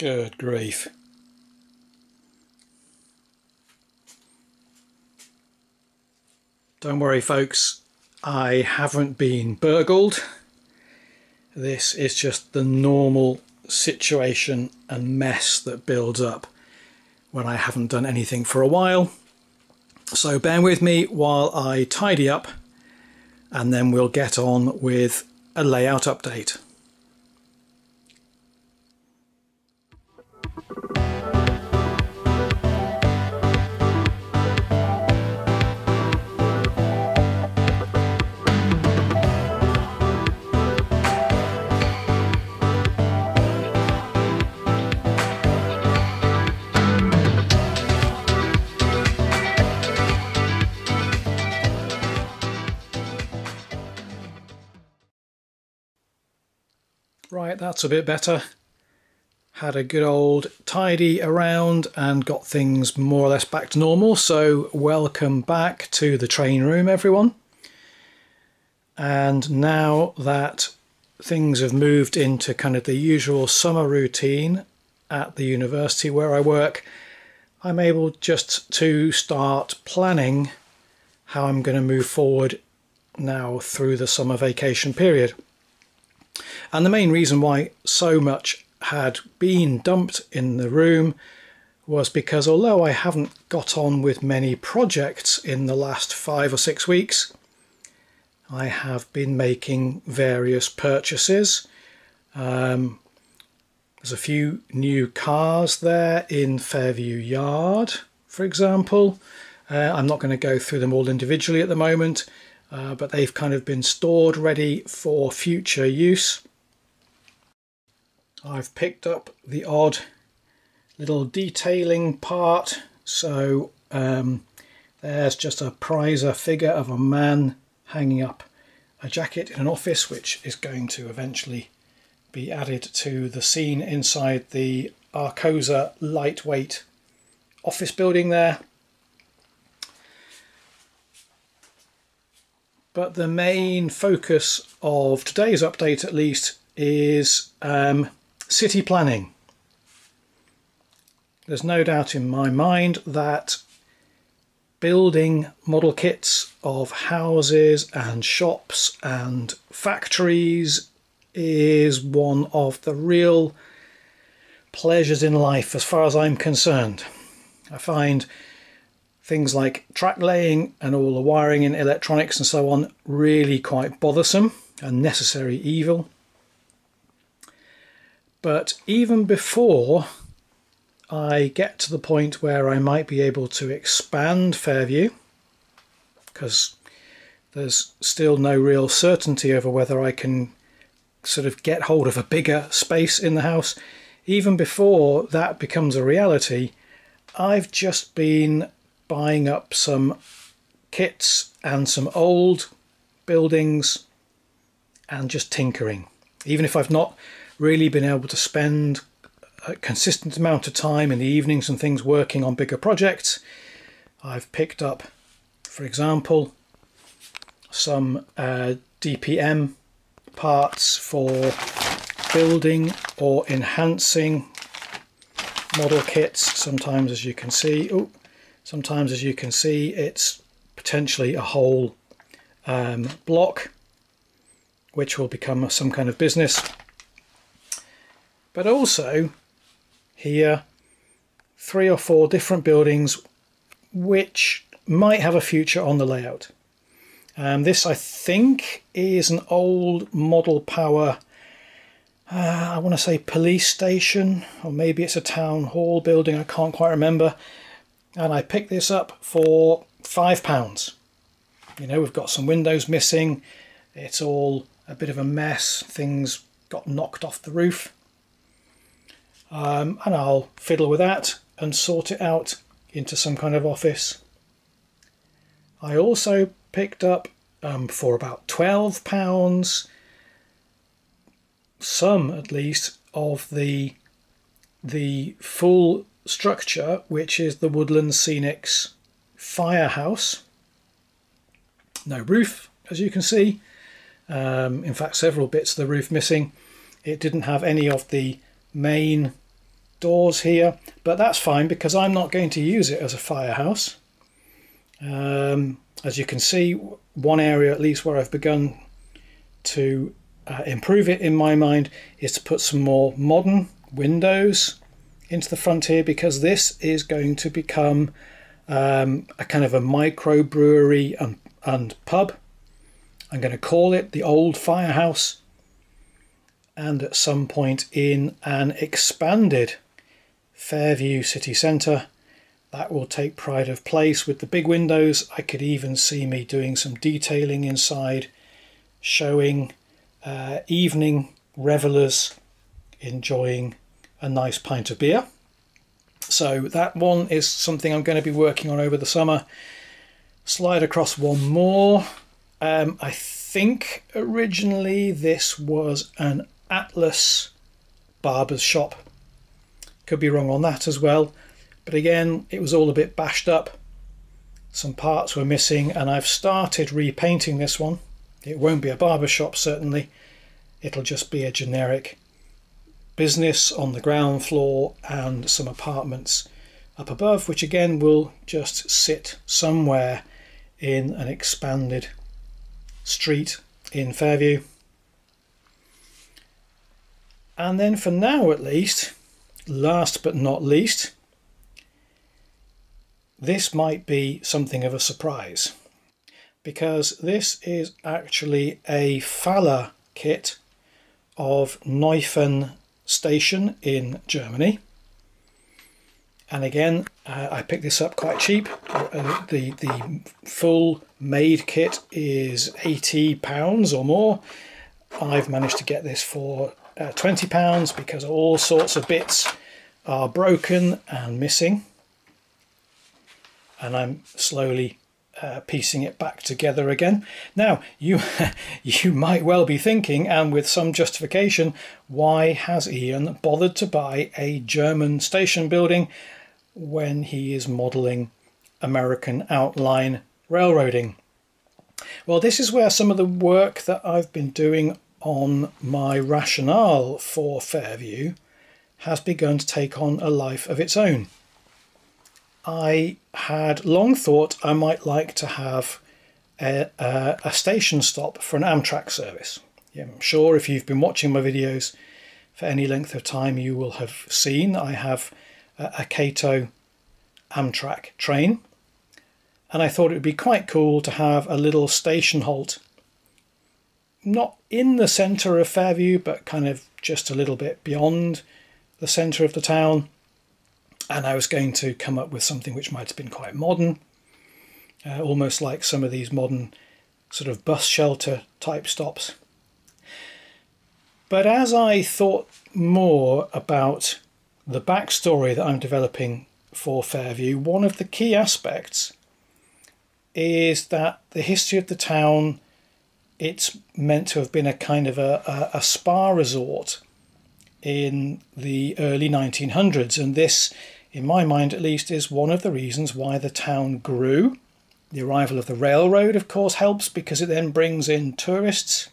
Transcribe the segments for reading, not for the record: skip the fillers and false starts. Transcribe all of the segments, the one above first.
Good grief. Don't worry folks, I haven't been burgled. This is just the normal situation and mess that builds up when I haven't done anything for a while. So bear with me while I tidy up and then we'll get on with a layout update. Right, that's a bit better. Had a good old tidy around and got things more or less back to normal. So welcome back to the train room, everyone. And now that things have moved into kind of the usual summer routine at the university where I work, I'm able just to start planning how I'm going to move forward now through the summer vacation period. And the main reason why so much had been dumped in the room was because although I haven't got on with many projects in the last 5 or 6 weeks, I have been making various purchases. There's a few new cars there in Fairview Yard, for example. I'm not going to go through them all individually at the moment, but they've kind of been stored ready for future use. I've picked up the odd little detailing part, so there's just a prizer figure of a man hanging up a jacket in an office, which is going to eventually be added to the scene inside the Arcosa lightweight office building there. But the main focus of today's update, at least, is city planning. There's no doubt in my mind that building model kits of houses and shops and factories is one of the real pleasures in life as far as I'm concerned. I find things like track laying and all the wiring in electronics and so on really quite bothersome and necessary evil. But even before I get to the point where I might be able to expand Fairview, because there's still no real certainty over whether I can sort of get hold of a bigger space in the house, even before that becomes a reality, I've just been buying up some kits and some old buildings and just tinkering. Even if I've not really been able to spend a consistent amount of time in the evenings and things working on bigger projects, I've picked up, for example, some DPM parts for building or enhancing model kits. Sometimes, as you can see, it's potentially a whole block, which will become some kind of business. But also here, 3 or 4 different buildings which might have a future on the layout. This, I think, is an old model power, I want to say police station, or maybe it's a town hall building, I can't quite remember. And I picked this up for £5. You know, we've got some windows missing, it's all a bit of a mess, things got knocked off the roof. And I'll fiddle with that and sort it out into some kind of office. I also picked up for about £12 some, at least, of the full structure, which is the Woodland Scenics firehouse. No roof, as you can see. In fact, several bits of the roof missing. It didn't have any of the main doors here, but that's fine because I'm not going to use it as a firehouse. As you can see, one area at least where I've begun to improve it in my mind is to put some more modern windows into the front here, because this is going to become a kind of a microbrewery and pub. I'm going to call it the Old Firehouse, and at some point in an expanded Fairview city centre, that will take pride of place with the big windows. I could even see me doing some detailing inside, showing evening revellers enjoying a nice pint of beer. So that one is something I'm going to be working on over the summer. Slide across one more. I think originally this was an Atlas barber's shop. Could be wrong on that as well. But again, it was all a bit bashed up. Some parts were missing, and I've started repainting this one. It won't be a barber shop, certainly. It'll just be a generic business on the ground floor and some apartments up above, which again will just sit somewhere in an expanded street in Fairview. And then for now at least, last but not least, this might be something of a surprise, because this is actually a Faller kit of Neuffen station in Germany. And again, I picked this up quite cheap. The full made kit is £80 or more. I've managed to get this for £20 because all sorts of bits are broken and missing, and I'm slowly piecing it back together again. Now, you might well be thinking, and with some justification, why has Ian bothered to buy a German station building when he is modelling American outline railroading? Well, this is where some of the work that I've been doing on my rationale for Fairview has begun to take on a life of its own. I had long thought I might like to have a station stop for an Amtrak service. Yeah, I'm sure if you've been watching my videos for any length of time, you will have seen I have a Cato Amtrak train, and I thought it would be quite cool to have a little station halt, not in the centre of Fairview, but kind of just a little bit beyond the centre of the town. And I was going to come up with something which might have been quite modern, almost like some of these modern sort of bus shelter type stops. But as I thought more about the backstory that I'm developing for Fairview, one of the key aspects is that the history of the town, it's meant to have been a kind of a spa resort in the early 1900s, and this, in my mind at least, is one of the reasons why the town grew. The arrival of the railroad, of course, helps because it then brings in tourists.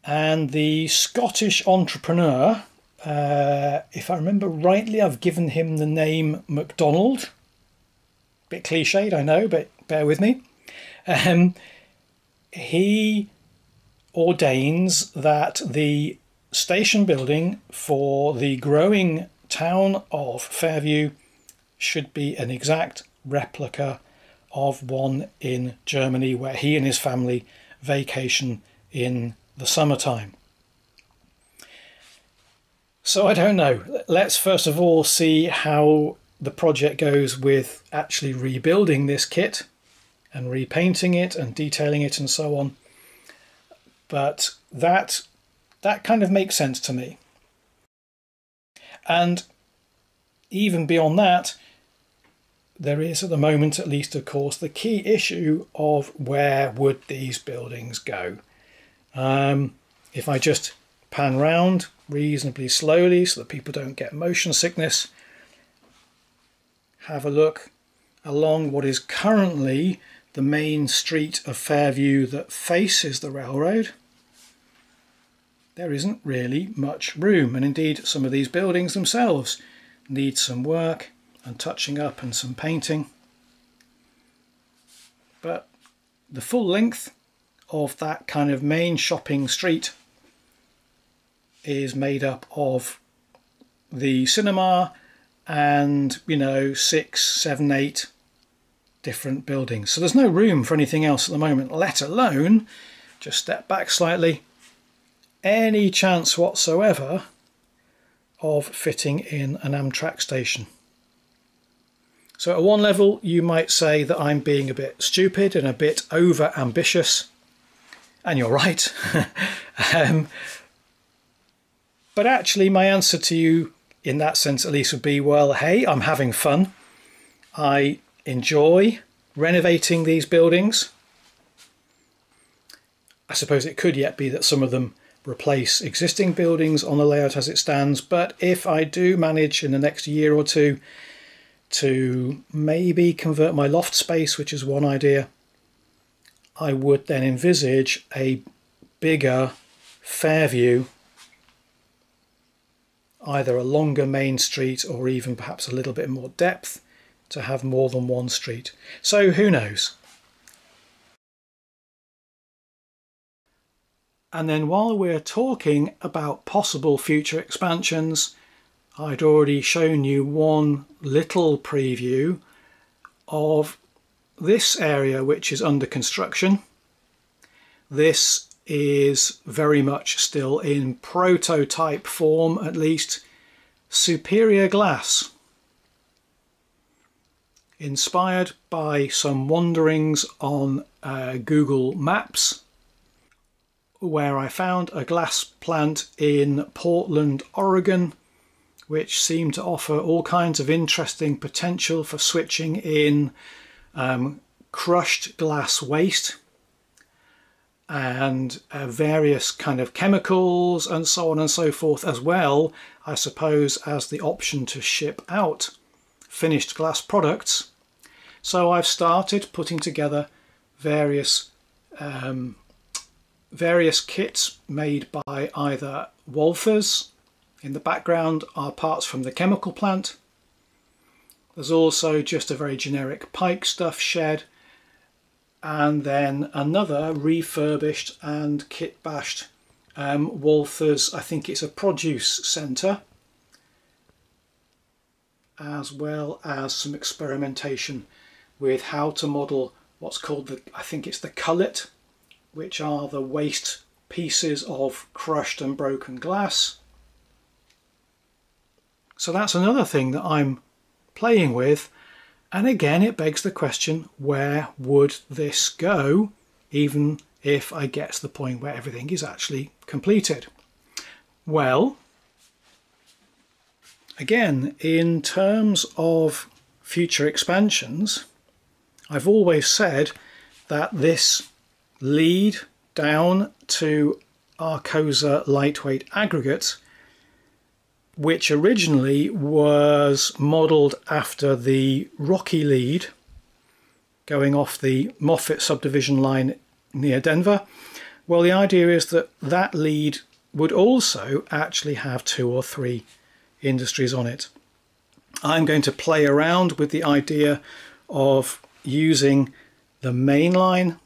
And the Scottish entrepreneur, if I remember rightly, I've given him the name MacDonald. Bit cliched, I know, but bear with me. He ordains that the station building for the growing town of Fairview should be an exact replica of one in Germany where he and his family vacation in the summertime. So I don't know. Let's first of all see how the project goes with actually rebuilding this kit and repainting it and detailing it and so on. But that kind of makes sense to me. And even beyond that, there is at the moment, at least, of course, the key issue of where would these buildings go. If I just pan round reasonably slowly so that people don't get motion sickness, have a look along what is currently the main street of Fairview that faces the railroad. there isn't really much room, and indeed some of these buildings themselves need some work and touching up and some painting. But the full length of that kind of main shopping street is made up of the cinema and, you know, 6, 7, 8 different buildings. So there's no room for anything else at the moment, let alone, just step back slightly, any chance whatsoever of fitting in an Amtrak station. So at one level you might say that I'm being a bit stupid and a bit over ambitious, and you're right. But actually my answer to you in that sense at least would be, well, hey, I'm having fun. I enjoy renovating these buildings. I suppose it could yet be that some of them replace existing buildings on the layout as it stands, but if I do manage in the next year or two to maybe convert my loft space, which is one idea, I would then envisage a bigger Fairview, either a longer main street or even perhaps a little bit more depth to have more than one street. So who knows? And then while we're talking about possible future expansions, I'd already shown you one little preview of this area which is under construction. This is very much still in prototype form, at least. Superior glass, inspired by some wanderings on Google Maps, where I found a glass plant in Portland, Oregon, which seemed to offer all kinds of interesting potential for switching in crushed glass waste and various kind of chemicals and so on and so forth, as well, I suppose, as the option to ship out finished glass products. So I've started putting together various kits made by either Wolfers. In the background are parts from the chemical plant. There's also just a very generic Pike stuff shed, and then another refurbished and kit bashed Wolfers, I think it's a produce centre, as well as some experimentation with how to model what's called I think it's the cullet, which are the waste pieces of crushed and broken glass. So that's another thing that I'm playing with, and again it begs the question, where would this go even if I get to the point where everything is actually completed? Well, again, in terms of future expansions, I've always said that this lead down to Arcosa lightweight aggregate, which originally was modelled after the Rocky lead going off the Moffat subdivision line near Denver. Well, the idea is that that lead would also actually have 2 or 3 industries on it. I'm going to play around with the idea of using the main line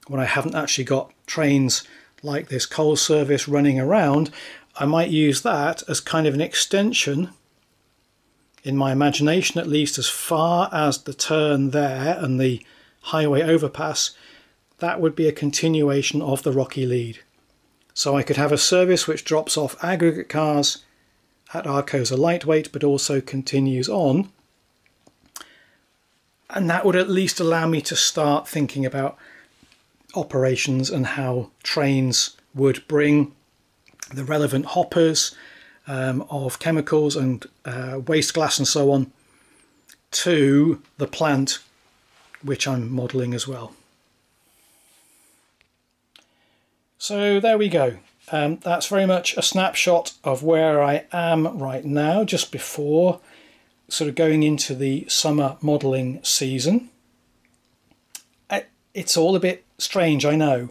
when I haven't actually got trains like this coal service running around. I might use that as kind of an extension, in my imagination at least, as far as the turn there and the highway overpass. That would be a continuation of the Rocky lead. So I could have a service which drops off aggregate cars at Arcosa lightweight but also continues on, and that would at least allow me to start thinking about operations and how trains would bring the relevant hoppers of chemicals and waste glass and so on to the plant which I'm modelling as well. So there we go. That's very much a snapshot of where I am right now, just before sort of going into the summer modelling season. It's all a bit strange, I know.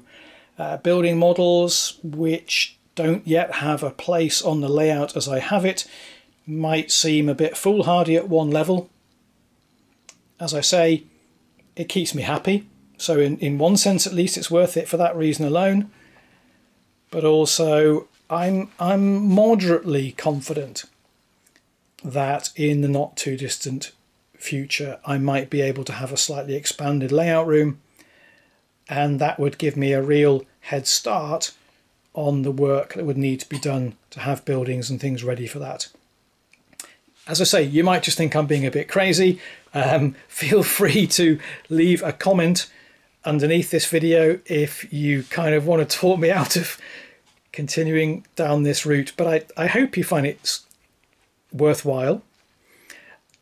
Building models which don't yet have a place on the layout as I have it might seem a bit foolhardy at one level. As I say, it keeps me happy, so in one sense at least it's worth it for that reason alone. But also I'm moderately confident that in the not too distant future I might be able to have a slightly expanded layout room, and that would give me a real head start on the work that would need to be done to have buildings and things ready for that. As I say, you might just think I'm being a bit crazy. Feel free to leave a comment underneath this video if you kind of want to talk me out of continuing down this route, but I hope you find it worthwhile,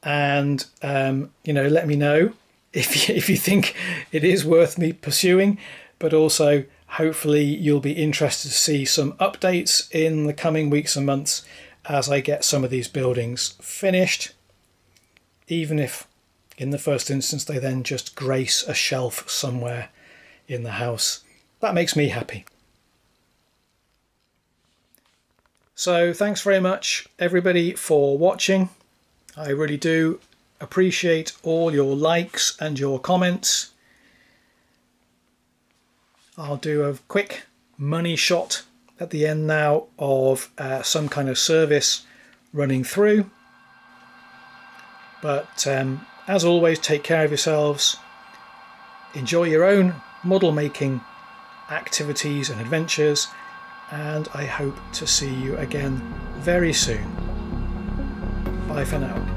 and you know, let me know if you think it is worth me pursuing. But also hopefully you'll be interested to see some updates in the coming weeks and months as I get some of these buildings finished, even if in the first instance they then just grace a shelf somewhere in the house. That makes me happy. So thanks very much everybody for watching. I really do appreciate all your likes and your comments. I'll do a quick money shot at the end now of some kind of service running through. But as always, take care of yourselves. Enjoy your own model making activities and adventures, and I hope to see you again very soon. Bye for now.